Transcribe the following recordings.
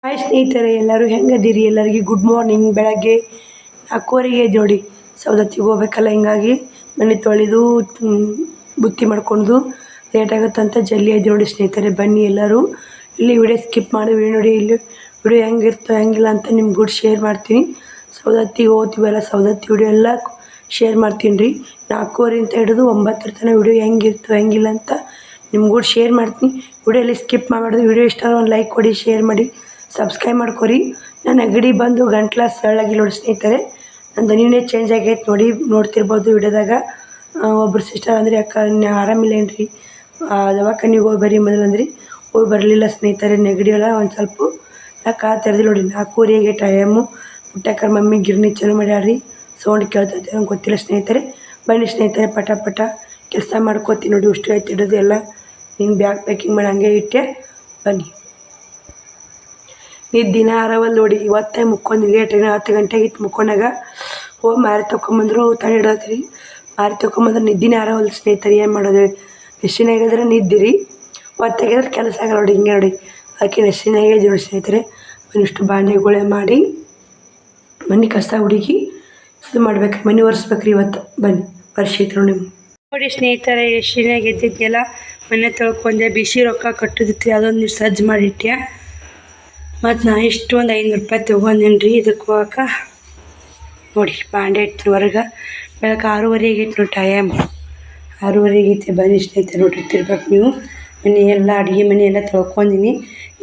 Hi ಸ್ನೇಹಿತರೆ, ಎಲ್ಲರೂ ಹೆಂಗದಿರಿ? ಎಲ್ಲರಿಗೆ ಗುಡ್ ಮಾರ್ನಿಂಗ್. ಬೆಳಗ್ಗೆ 4:15 ಎದ್ದು ನೋಡಿ, ಸೌದತ್ತಿಗೆ ಹೋಗ್ಬೇಕಲ್ಲ, ಹಿಂಗಾಗಿ ಮನೆ ತೊಳೆದು ಬುತ್ತಿ ಮಾಡ್ಕೊಂಡು ಲೇಟ್ ಆಗುತ್ತಂತ ಜಲ್ದಿ ಎದ್ದು ನೋಡಿ ಸ್ನೇಹಿತರೆ. ಬನ್ನಿ ಎಲ್ಲರೂ ಇಲ್ಲಿ ವಿಡಿಯೋ ಸ್ಕಿಪ್ ಮಾಡಿ ವಿಡಿಯೋ ನೋಡಿ. ಇಲ್ಲಿ ವಿಡಿಯೋ ಹೆಂಗಿರ್ತೋ ಹೆಂಗಿಲ್ಲ ಅಂತ ನಿಮ್ಗೆ ಕೂಡ ಶೇರ್ ಮಾಡ್ತೀನಿ. ಸೌದತ್ತಿಗೆ ಹೋಗ್ತೀವಲ್ಲ, ಸೌದತ್ತಿ ವಿಡಿಯೋ ಎಲ್ಲ ಶೇರ್ ಮಾಡ್ತೀನಿ ರೀ. 4:15 ಅಂತ ಹಿಡಿದು 9 ತನಕ ವಿಡಿಯೋ ಹೆಂಗಿರ್ತೋ ಹೆಂಗಿಲ್ಲ ಅಂತ ನಿಮ್ಗೆ ಕೂಡ ಶೇರ್ ಮಾಡ್ತೀನಿ. ವಿಡಿಯೋಲಿ ಸ್ಕಿಪ್ ಮಾಡಬಾರ್ದು. ವಿಡಿಯೋ ಇಷ್ಟ ಒಂದು ಲೈಕ್ ಕೊಡಿ, ಶೇರ್ ಮಾಡಿ, ಸಬ್ಸ್ಕ್ರೈಬ್ ಮಾಡ್ಕೊರಿ. ನಾನು ನೆಗಡಿ ಬಂದು ಗಂಟ್ಲ ಸಳ್ಳಾಗಿ ನೋಡಿ ಸ್ನೇಹಿತರೆ. ನಂದು ನೀನೇ ಚೇಂಜ್ ಆಗೈತೆ ನೋಡ್ತಿರ್ಬೋದು ವಿಡಿಯೋದಾಗ. ಒಬ್ಬರು ಸಿಸ್ಟರ್ ಅಂದರೆ ಅಕ್ಕ ಆರಾಮಿಲ್ಲೇನ್ರಿ, ದವಾಖಾನಿಗೆ ಹೋಗಿ ಬರ್ರಿ ಮೊದಲಂದ್ರಿ. ಹೋಗಿ ಬರಲಿಲ್ಲ ಸ್ನೇಹಿತರೆ. ನೆಗಡಿ ಎಲ್ಲ ಒಂದು ಸ್ವಲ್ಪ ಯಾಕೆ ತೆರೆದಿಲ್ಲ ನೋಡಿ. 4:15 ಟೈಮು. ಊಟಕ್ಕೆ ಮಮ್ಮಿ ಗಿರ್ನಿ ಚಲೋ ಮಾಡ್ಯಾಡ್ರಿ. ಸೌಂಡ್ ಕೇಳ್ತೈತೆ ನಂಗೆ ಗೊತ್ತಿಲ್ಲ ಸ್ನೇಹಿತರೆ. ಬನ್ನಿ ಸ್ನೇಹಿತರೆ, ಪಟ ಪಟ ಕೆಲಸ ಮಾಡ್ಕೋತೀನಿ ನೋಡಿ. ಅಷ್ಟು ಆಯ್ತು ಇಡೋದು ಎಲ್ಲ. ನೀನು ಬ್ಯಾಗ್ ಪ್ಯಾಕಿಂಗ್ ಮಾಡಿ ಹಂಗೆ ಇಟ್ಟೆ. ಬನ್ನಿ. ದಿನ ಆರವಲ್ಲಿ ನೋಡಿ. ಇವತ್ತೇ ಮುಕ್ಕೊಂಡು ಲೇಟ್ 10 ಗಂಟೆಗೆ ಇತ್ತು ಮುಕ್ಕೊಂಡಾಗ. ಹೋಗಿ ಮಾರಿ ತೊಗೊಂಬಂದ್ರು ತಲೆ ಇಡತ್ರಿ. ಮಾರಿ ತೊಗೊಂಬಂದ್ರೆ ನಿದ್ದಿನೇ ಆರವಲ್ಲ ಸ್ನೇಹಿತರೆ. ಏನು ಮಾಡೋದು? ನೆಸ್ಸಿನಾಗಿದ್ರೆ ನಿದ್ದಿರಿ, ಒತ್ತಾಗಿದ್ರೆ ಕೆಲಸ ಆಗಲ್ಲ ನೋಡಿ. ಹಿಂಗೆ ನೋಡಿ, ಅದಕ್ಕೆ ನೆಸ್ಸಿನಾಗೆ ನೋಡಿ ಸ್ನೇಹಿತರೆ. ಇಷ್ಟು ಬಾಂಡೆಗಳೇ ಮಾಡಿ ಮನೆ ಕಸ ಹುಡುಗಿ ಇದು ಮಾಡ್ಬೇಕ್ರಿ, ಮನೆ ಒರೆಸ್ಬೇಕ್ರಿ ಇವತ್ತು. ಬನ್ನಿ ವರ್ಷಿತ್ತು ನೋಡಿ ಸ್ನೇಹಿತರೆ. ಎಷ್ಟಿನಾಗ ಎದ್ದಿದ್ದೆಲ್ಲ ಮನೆ ತೊಳ್ಕೊಂಡೆ. ಬಿಸಿ ರೊಕ್ಕ ಕಟ್ಟೋದಿತ್ತು, ಅದೊಂದು ಸಜ್ಜು ಮಾಡಿಟ್ಟೆ. ಮತ್ತು ನಾ ಇಷ್ಟು ಒಂದು 500 ರೂಪಾಯಿ ತೊಗೊಂಡೇನಿ ರೀ ಇದಕ್ಕೆ ಹೋಗಕ್ಕ. ನೋಡಿ ಬಾಂಡೆ ಇಟ್ಟು ಹೊರಗೆ. ಬೆಳಗ್ಗೆ 6:30 ಆಗೈತೆ ನೋಡಿ ಟೈಮ್. 6:30 ಆಗೈತೆ. ಬನ್ನಿ ಸ್ನೇಹಿತರೆ, ನೋಡಿರ್ತಿರ್ಬೇಕು ನೀವು. ಮನೆ ಎಲ್ಲ ಅಡುಗೆ ಮನೆ ಎಲ್ಲ ತೊಳ್ಕೊಂಡಿನಿ.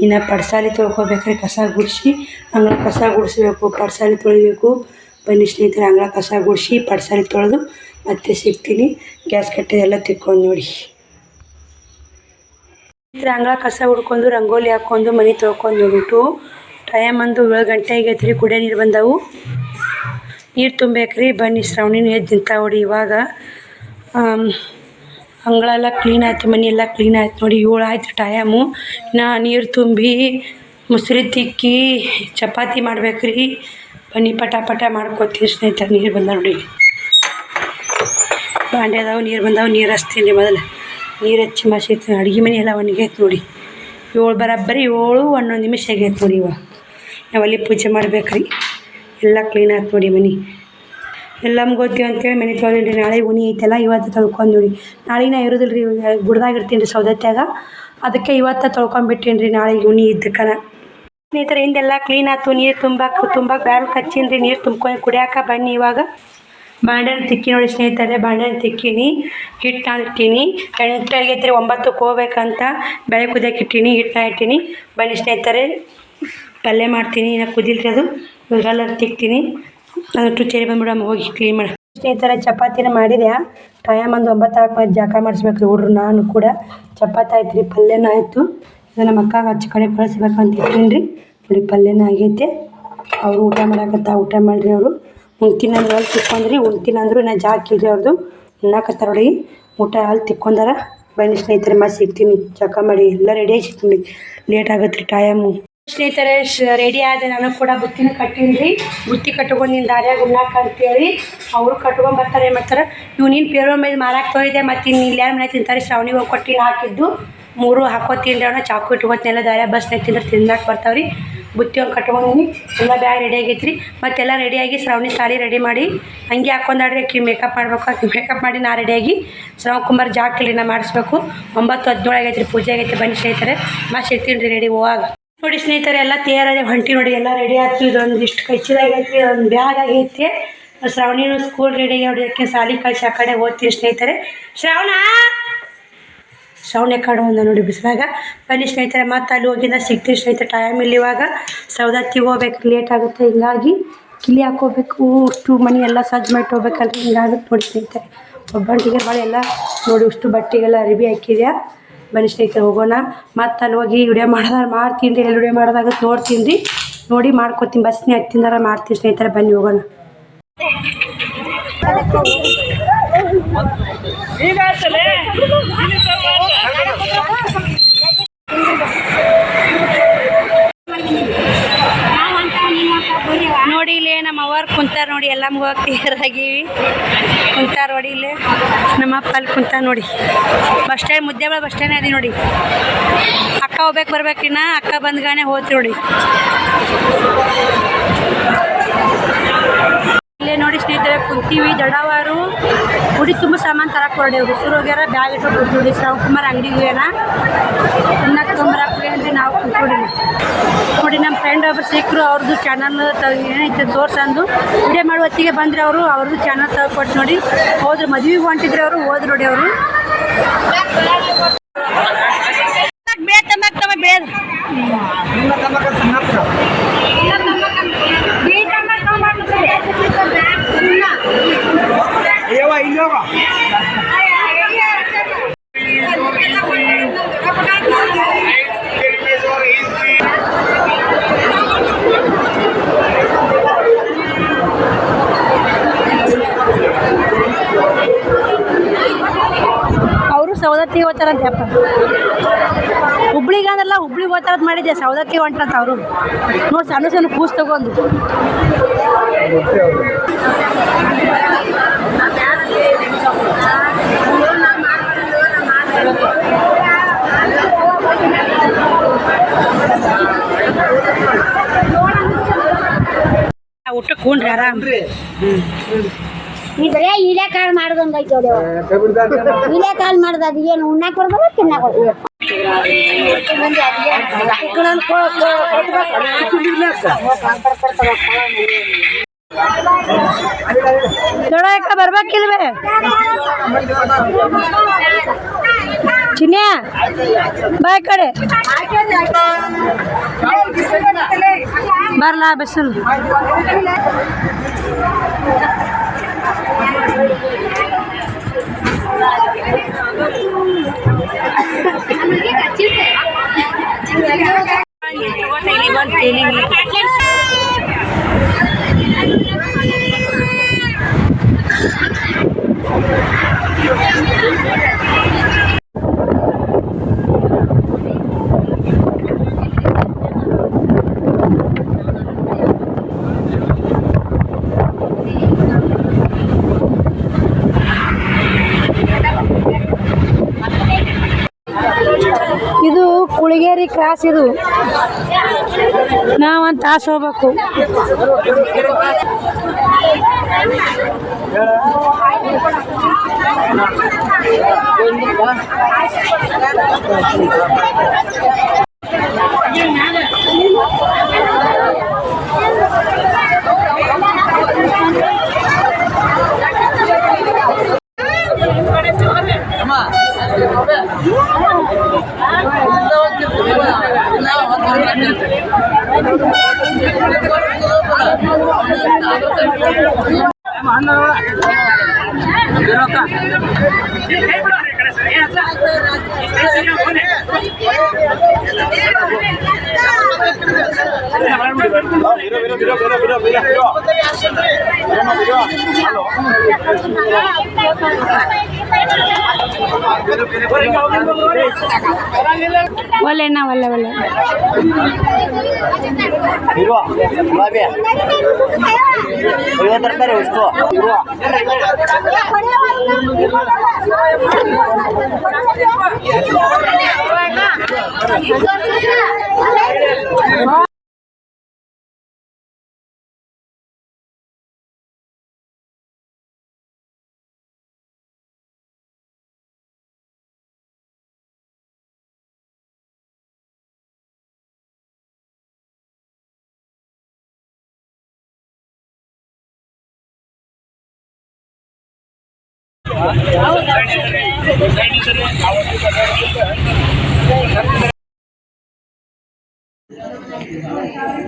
ಇನ್ನು ಪಡ್ಸಾಲಿ ತೊಳ್ಕೊಬೇಕ್ರಿ. ಕಸ ಗುಡಿಸಿ ಅಂಗಳ ಕಸ ಗುಡಿಸ್ಬೇಕು, ಪಡ್ಸಾಲಿ ತೊಳಿಬೇಕು. ಬನ್ನಿ ಸ್ನೇಹಿತರೆ, ಅಂಗಳ ಕಸ ಗುಡಿಸಿ ಪಡ್ಸಾಲಿ ತೊಳೆದು ಮತ್ತೆ ಸಿಗ್ತೀನಿ. ಗ್ಯಾಸ್ ಕಟ್ಟೆ ಎಲ್ಲ ತಿಕ್ಕೊಂಡು ನೋಡಿ. ಅಂಗಳ ಕಸ ಹುಡ್ಕೊಂಡು ರಂಗೋಲಿ ಹಾಕ್ಕೊಂಡು ಮನೆ ತೊಳ್ಕೊಂಡು ನೋಡ್ಬಿಟ್ಟು ಟೈಮ್ ಒಂದು 7 ಗಂಟೆ ಆಗೈತೆ ರೀ. ಕುಡಿಯೋ ನೀರು ಬಂದವು, ನೀರು ತುಂಬೇಕ್ರಿ. ಬನ್ನಿ ಶ್ರಾವಣಿನೂ ಎದ್ದು ನಿಂತ ನೋಡಿ ಇವಾಗ. ಅಂಗಳೆಲ್ಲ ಕ್ಲೀನ್ ಆಯ್ತು, ಮನೆ ಎಲ್ಲ ಕ್ಲೀನ್ ಆಯ್ತು ನೋಡಿ. 7 ಆಯ್ತು ಟೈಮು. ಇನ್ನು ನೀರು ತುಂಬಿ ಮುಸ್ರಿ ತಿಕ್ಕಿ ಚಪಾತಿ ಮಾಡ್ಬೇಕ್ರಿ. ಬನ್ನಿ ಪಟ ಪಟ ಮಾಡ್ಕೊತೀವಿ ಸ್ನೇಹಿತರೆ. ನೀರು ಬಂದ ನೋಡಿ, ಬಾಂಡೆ ಅದಾವೆ, ನೀರು ಬಂದಾವೆ. ನೀರು ಹಚ್ತೀನಿ ರೀ ಮೊದಲು. ನೀರು ಹಚ್ಚಿ ಮಸಿರ್ತೀನಿ. ಅಡುಗೆ ಮನೆ ಎಲ್ಲ ಒಣಗೈತೆ ನೋಡಿ. 7 ಬರೋಬ್ಬರಿ 7 11 ನಿಮಿಷ ಆಗೈತೆ ನೋಡಿ. ಇವಾಗ ನಾವು ಅಲ್ಲಿ ಪೂಜೆ ಮಾಡ್ಬೇಕ್ರಿ. ಎಲ್ಲ ಕ್ಲೀನ್ ಆಯ್ತು ನೋಡಿ ಮನೆ. ಎಲ್ಲ ಮುಗೋತೀವಿ ಅಂತೇಳಿ ಮನೆ ತೊಗೊಂಡ್ರಿ. ನಾಳೆ ಉನಿ ಐತೆಲ್ಲ, ಇವತ್ತು ತೊಳ್ಕೊಂಡು ನೋಡಿ. ನಾಳೆ ನಾ ಇರೋದಿಲ್ಲ ರೀ, ಗುಡ್ದಾಗ ಇರ್ತೀನಿ ರೀ ಸೌದತ್ಯಾಗ. ಅದಕ್ಕೆ ಇವತ್ತು ತೊಳ್ಕೊಂಬಿಟ್ಟೀನಿ ರೀ, ನಾಳೆಗೆ ಉನಿ ಇದ್ದಕ್ಕನ. ಸ್ನೇಹಿತರೆ, ಹಿಂದೆಲ್ಲ ಕ್ಲೀನ್ ಆಯ್ತು. ನೀರು ತುಂಬಕ್ಕೆ ಬ್ಯಾರಲ್ ಕಚ್ಚಿನಿ ರೀ. ನೀರು ತುಂಬ್ಕೊಂಡು ಕುಡಿಯಾಕ. ಬನ್ನಿ ಇವಾಗ ಬಾಂಡೆನ ತಿಕ್ಕಿ ನೋಡಿ ಸ್ನೇಹಿತರೆ. ಬಾಂಡೆನ ತಿಕ್ಕೀನಿ, ಹಿಟ್ಟು ಇಟ್ಟೀನಿ. 8 ಆಗೈತೆ ರೀ, 9ಕ್ಕೆ ಹೋಗ್ಬೇಕಂತ ಬೆಳೆ ಕುದಿಯಕ್ಕೆ ಇಟ್ಟೀನಿ, ಹಿಟ್ಟು ಇಟ್ಟೀನಿ. ಬನ್ನಿ ಸ್ನೇಹಿತರೆ, ಪಲ್ಯ ಮಾಡ್ತೀನಿ. ಇನ್ನು ಕುದಿಲ್ರಿ ಅದು. ಇವಾಗೆಲ್ಲ ತಿಕ್ತೀನಿ. ಅದಷ್ಟು ಚೇರಿ ಬಂದ್ಬಿಡಮ್ಮ ಹೋಗಿ ಕ್ಲೀನ್ ಮಾಡಿ. ಸ್ನೇಹಿತರೆ, ಚಪಾತಿನ ಮಾಡಿದೆ. ಟೈಮ್ ಒಂದು 9 ಆಗಿ ಜಾಕ ಮಾಡಿಸ್ಬೇಕು ರೀ ಹುಡ್ರು. ನಾನು ಕೂಡ ಚಪಾತಿ ಆಯ್ತು ರೀ, ಪಲ್ಯನೂ ಆಯಿತು. ಇದು ನಮ್ಮ ಅಕ್ಕಾಗ ಹಚ್ಚ ಕಡೆ ಕಳಿಸ್ಬೇಕಂತ ಇಟ್ಟೀನಿ ರೀ. ನೋಡಿ ಪಲ್ಯನೂ ಆಗೈತೆ. ಅವರು ಊಟ ಮಾಡಾಕತ್ತ. ಊಟ ಮಾಡಿರಿ ಅವರು. ಉಣ್ತೀನಿ ಅಂದ್ರೆ ಅಲ್ಲಿ ತಿಕ್ಕೊಂಡ್ರಿ. ಉಣ್ತೀನಿ ಅಂದರು ಇನ್ನು ಜಾಕಿಲ್ರಿ ಅವ್ರದ್ದು. ಉಣ್ಣಾಕತ್ತಾರ ನೋಡಿ. ಊಟ ಅಲ್ಲಿ ತಿಕ್ಕೊಂಡಾರ. ಬನ್ನಿ ಸ್ನೇಹಿತರೆ, ಮತ್ತೆ ಸಿಗ್ತೀನಿ. ಚಕ ಮಾಡಿ ಎಲ್ಲ ರೆಡಿ ಆಗಿ ಸಿಗ್ತೀನಿ. ಲೇಟ್ ಆಗತ್ತೆ ರೀ ಟೈಮು. ಸ್ನೇಹಿತರೆ, ರೆಡಿ ಆದ. ನಾನು ಕೂಡ ಬುತ್ತಿನೂ ಕಟ್ಟೀನಿ ರೀ. ಬುತ್ತಿ ಕಟ್ಕೊಂಡು ದಾರ್ಯಾಗ ಉಣ್ಣಾಕ ಅಂತೇಳಿ ಅವರು ಕಟ್ಕೊಂಡು ಬರ್ತಾರೆ. ಏನು ಮಾಡ್ತಾರೆ, ಇವು ನೀನು ಪೇರೋ ಮೇಲೆ ಮಾರಾಕ್ ತೊಯ್ದೆ. ಮತ್ತು ಇನ್ನು ಇಲ್ಲಿ ಯಾರು ಮನೆ ತಿಂತಾರೆ? ಶ್ರಾವಣಿಗೆ ಹೋಗಿ ಕೊಟ್ಟಿನ ಹಾಕಿದ್ದು 3 ಹಾಕೋತೀನಿ ರೀ. ಅವನ್ನ ಚಾಕು ಇಟ್ಕೊತೀನೆಲ್ಲ ದಾರ್ಯಾಗ ಬಸ್ನಾಗ ತಿಂದ್ರೆ ತಿನ್ನಕ್ಕೆ ಬರ್ತಾವ್ರಿ. ಬುತ್ತಿ ಒಂದು ಕಟ್ಕೊಂಡಿನಿ. ಎಲ್ಲ ಬ್ಯಾಗ್ ರೆಡಿ ಆಗೈತೆ ರೀ. ಮತ್ತೆಲ್ಲ ರೆಡಿಯಾಗಿ ಶ್ರಾವಣಿ ಸಾರಿ ರೆಡಿ ಮಾಡಿ ಹಂಗೆ ಹಾಕ್ಕೊಂಡಾಡ್ರಿ. ಆಕಿ ಮೇಕಪ್ ಮಾಡ್ಬೇಕು. ಆಕಿ ಮೇಕಪ್ ಮಾಡಿ ನಾ ರೆಡಿಯಾಗಿ ಶ್ರಾವಣ ಕುಮಾರ್ ಜಾಕಿಲ್ರಿ, ನಾ ಮಾಡಿಸ್ಬೇಕು. 9:17 ಆಗೈತೆ ರೀ. ಪೂಜೆ ಆಗೈತೆ. ಬನ್ನಿ ಸ್ನೇಹಿತರೆ, ಮತ್ತೆ ಸಿಗ್ತೀನಿ ರೀ ರೆಡಿ ಹೋಗಾಗ. ನೋಡಿ ಸ್ನೇಹಿತರೆ, ಎಲ್ಲ ತಯಾರಾಗಿ ಹೊಂಟಿ ನೋಡಿ. ಎಲ್ಲ ರೆಡಿ ಆಯ್ತು. ಇದೊಂದು ಇಷ್ಟು ಕಚ್ಚಿದಾಗೈತಿ, ಒಂದು ಬ್ಯಾಗ್ ಆಗೈತಿ. ಶ್ರಾವಣಿನೂ ಸ್ಕೂಲ್ ರೆಡಿ ನೋಡಿ. ಅದಕ್ಕೆ ಸಾಲಿ ಕಳಿಸಿ ಆ ಕಡೆ ಓದ್ತೀವಿ ಸ್ನೇಹಿತರೆ. ಶ್ರಾವಣ ಕಡೆ ಒಂದು ನೋಡಿ ಬಿಸಿಲಾಗ. ಬನ್ನಿ ಸ್ನೇಹಿತರೆ, ಮತ್ತೆ ಅಲ್ಲಿ ಹೋಗಿಂದ ಸಿಗ್ತೀವಿ ಸ್ನೇಹಿತರೆ. ಟೈಮ್ ಇಲ್ಲಿ ಇವಾಗ ಸೌದತ್ತಿಗೆ ಹೋಗ್ಬೇಕು, ಲೇಟ್ ಆಗುತ್ತೆ. ಹಿಂಗಾಗಿ ಕಿಲಿ ಹಾಕೋಬೇಕು. ಅಷ್ಟು ಮನೆ ಎಲ್ಲ ಸಜ್ಜು ಮಾಡಿ ಹೋಗ್ಬೇಕಲ್ರಿ. ಹಿಂಗಾಗುತ್ತೆ ನೋಡಿ ಸ್ನೇಹಿತರೆ. ಒಬ್ಬಂಟಿಗೆ ಭಾಳ ಎಲ್ಲ ನೋಡಿ. ಅಷ್ಟು ಬಟ್ಟೆಗೆಲ್ಲ ಅರಿವಿ ಹಾಕಿದ್ಯಾ. ಬನ್ನಿ ಸ್ನೇಹಿತರೆ, ಹೋಗೋಣ. ಮತ್ತು ಅಲ್ಲಿ ಹೋಗಿ ವಿಡಿಯೋ ಮಾಡ್ತೀನಿ ರೀ. ಎಲ್ಲಿ ವಿಡಿಯೋ ಮಾಡೋದಾಗುತ್ತೆ ನೋಡ್ತೀನಿ ರೀ. ನೋಡಿ ಮಾಡ್ಕೊತೀನಿ. ಬಸ್ನೇ ಹತ್ತಿಂದಾರ ಮಾಡ್ತೀನಿ ಸ್ನೇಹಿತರೆ. ಬನ್ನಿ ಹೋಗೋಣ. ನೋಡಿ ಇಲ್ಲೇ ನಮ್ಮವ್ವ ಅವ್ರು ಕುಂತಾರ ನೋಡಿ. ಎಲ್ಲ ಹೋಗಿ ತಯಾರಾಗಿವಿ ಕುಂತಾರ ನೋಡಿ. ಇಲ್ಲೇ ನಮ್ಮಪ್ಪ ಅಲ್ಲಿ ಕುಂತಾರ ನೋಡಿ. Bus stand Muddebihal bus stand ಅದಿ ನೋಡಿ. ಅಕ್ಕ ಹೋಗ್ಬೇಕು ಬರ್ಬೇಕಿನ್ನ ಅಕ್ಕ ಬಂದ್ಗಾನೆ ಹೋಗ್ತಿ ನೋಡಿ. ಇಲ್ಲೇ ನೋಡಿ ಸ್ನೇಹಿತರೆ ಕುಂತೀವಿ. ದೊಡ್ಡವರು ಗುಡಿ ತುಂಬ ಸಾಮಾನು ತರಕ್ಕೆ ಹೊರಡೇವ್ರಿ. ಶುರು ಹೋಗ್ಯಾರ ಬ್ಯಾಗ್ ಇಟ್ಟು ಕೂತ್ಬಿಡಿ. ಶಿವಕುಮಾರ್ ಅಂಗಡಿಗೆ ಏನ ತಿನ್ನಕ್ಕೆ ತೊಂಬರಕ್ಕೆ ಅಂದರೆ ನಾವು ಕೂತ್ಬಿಡಿ ನೋಡಿ. ನಮ್ಮ ಫ್ರೆಂಡ್ ಒಬ್ಬರು ಸಿಕ್ಕರು. ಅವ್ರದ್ದು ಚಾನಲ್ ಏನೈತೆ ತೋರ್ಸಂದು ವಿಡಿಯೋ ಮಾಡುವ ಹೊತ್ತಿಗೆ ಬಂದರೆ ಅವ್ರದ್ದು ಚಾನಲ್ ತೆಗೆದುಕೊಟ್ಟು ನೋಡಿ. ಹೋದ್ರು ಮದುವೆಗೆ ಹೊಂಟಿದ್ರು ಅವರು. ಹೋದ್ರು ನೋಡಿ ಅವರು ಬೇಡ ಅವರು ಸೌದತ್ತಿಗೆ ಹೋಗ್ತಾರಂತೆಪ್ಪ. ಹುಬ್ಳಿಗೆ ಅಂದ್ರಲ್ಲ ಹುಬ್ಳಿಗೆ ಹೋಗ್ತಾರಂತ ಮಾಡಿದ್ದೆ. ಸೌದತ್ತಿಗೆ ಹೊಂಟ್ರಂತ ಅವರು ನೋಡಿ. ಸಣ್ಣ ಸಣ್ಣ ಕೂಸು ತಗೊಂಡು ಊಟ ಕೂಣ್ರಿ ಆರಾಮ್. ನೀ ಬರೇ ಇಲೆ ಕಾಳು ಮಾಡ್ದಂಗೈತೆ ಇಲೆ ಕಾಳು ಮಾಡ್ದ ಅದು ಏನು ಉಣ್ಣಾಕ್ ಬರ್ದಲ್ಲ ತಿನ್ನಾಕ ದೊಡ್ಡ ಬರ್ಬೇಕಿಲ್ವೇ ಚಿನ್ಯ ಬಾಯ್ ಕಡೆ ಬರ್ಲಾ ಬಿಸಿಲು. ಇದು ಕುಳಗೇರಿ ಕ್ರಾಸ್. ಇದು ನಾವೊಂದು ತಾಸು ಹೋಗ್ಬೇಕು. ಒಳ್ಳೆಣ್ಣ ಒಳ್ಳೆ ಒಳ್ಳೆ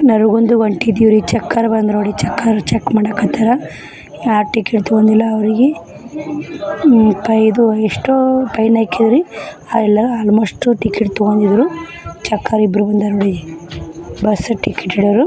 ನರಗುಂದ ಹೊಂಟಿದ್ದೀವಿ ರೀ. ಚಕ್ಕರ್ ಬಂದು ನೋಡಿ. ಚಕ್ಕರ್ ಚೆಕ್ ಮಾಡಕತ್ತಾರ. ಯಾರು ಟಿಕೆಟ್ ತೊಗೊಂಡಿಲ್ಲ ಅವರಿಗೆ ಇದು ಎಷ್ಟೋ ಫೈನ್ ಹಾಕಿದ್ರಿ. ಎಲ್ಲರೂ ಆಲ್ಮೋಸ್ಟ್ ಟಿಕೆಟ್ ತೊಗೊಂಡಿದ್ರು. ಚಕ್ಕರ್ ಇಬ್ಬರು ಬಂದಾರ ನೋಡಿ. ಬಸ್ ಟಿಕೆಟ್ ಹಿಡಿಯೋರು.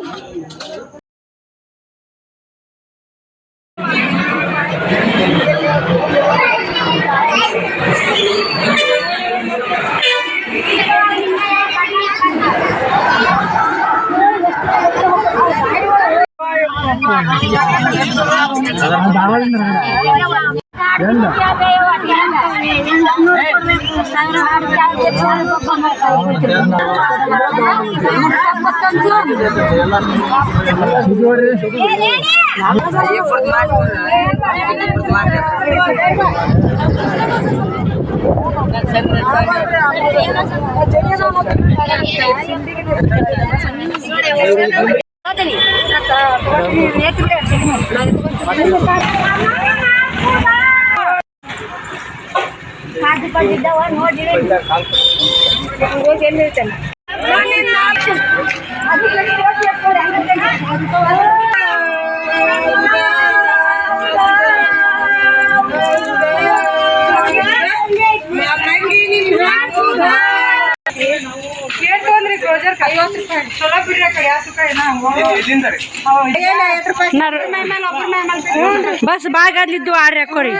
ಬಸ್ ಬಾಗಾದ್ಲಿದ್ದು ಆರ್ರಿ ಹಾಕೋರಿ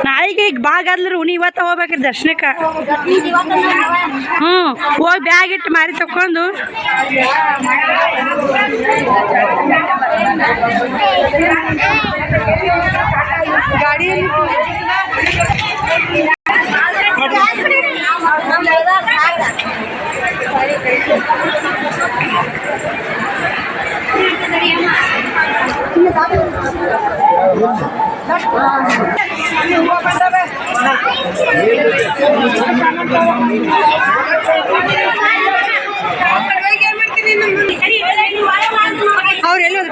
ನಾಳೆಗೆ ಈಗ ಬಾಗಾದ್ಲರು ನೀ ಇವತ್ತು ಹೋಗ್ಬೇಕ್ರಿ ದರ್ಶನಕ್ಕೆ ಹೋಗಿ ಬ್ಯಾಗ್ ಇಟ್ಟು ಮಾರಿ ತಕೊಂಡು ಗಾಡಿಯಲ್ಲಿ ಅವ್ರು ಎಲ್ಲೋದು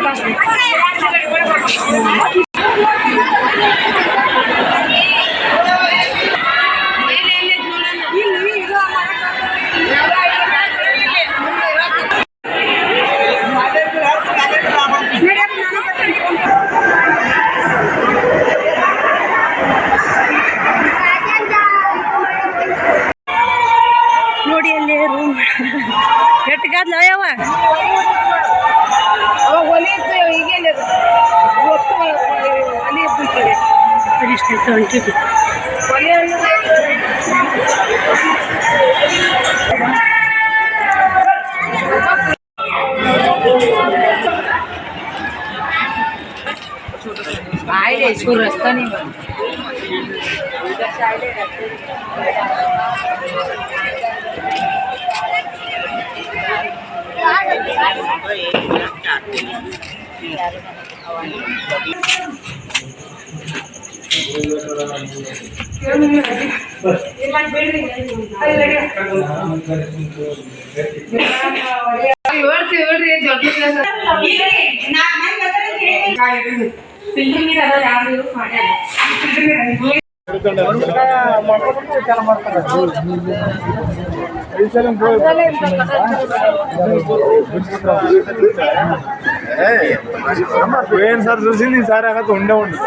ನೋಡಿ ಅಲ್ಲಿ ರೂಮ್ ಎಟ್ಟಗಾದ್ಲ ಯಾವ आए इसको रास्ता नहीं ఏం సార్ చూసింది సార్ అక్కడ ఉండే ఉండు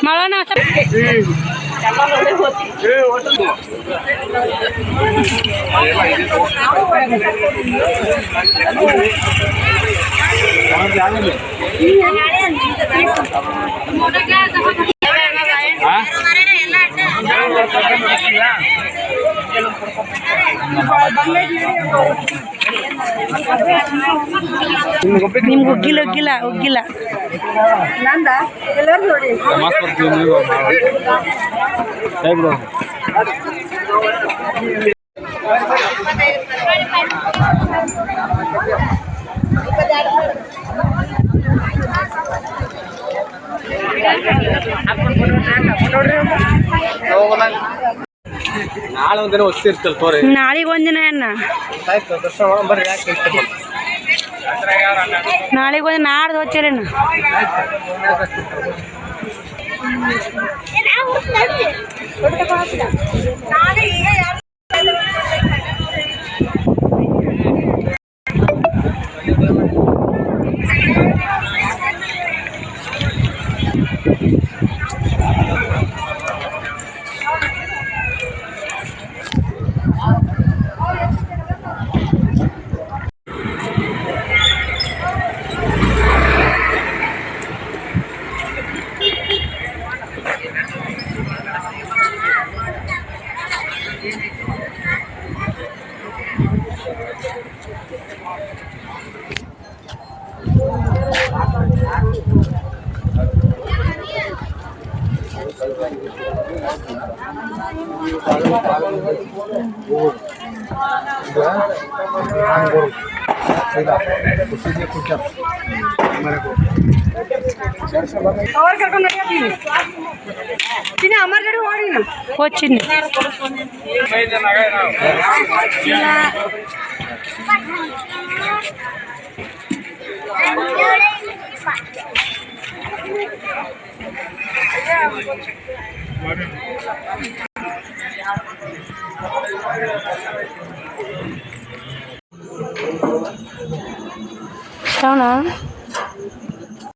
Malah ನಿಮ್ಗೆ ಉಗ್ಗಿಲ್ಲ ನಂದ ಎಲ್ಲರೂ ನೋಡಿ ನಾಳೆ ಒಂದಿನ ಹೊಸ್ತಿರ್ತಲ್ಲ ತೋರಿ ನಾಳೆಗೆ ಒಂದಿನ ಅಣ್ಣ ನಾಳೆಗೆ ಒಂದು ನಾಡ್ದು ಹೋಗ್ತೀರಣ್ಣ ಹೋಚಿನಿ ಶ್ರವಣ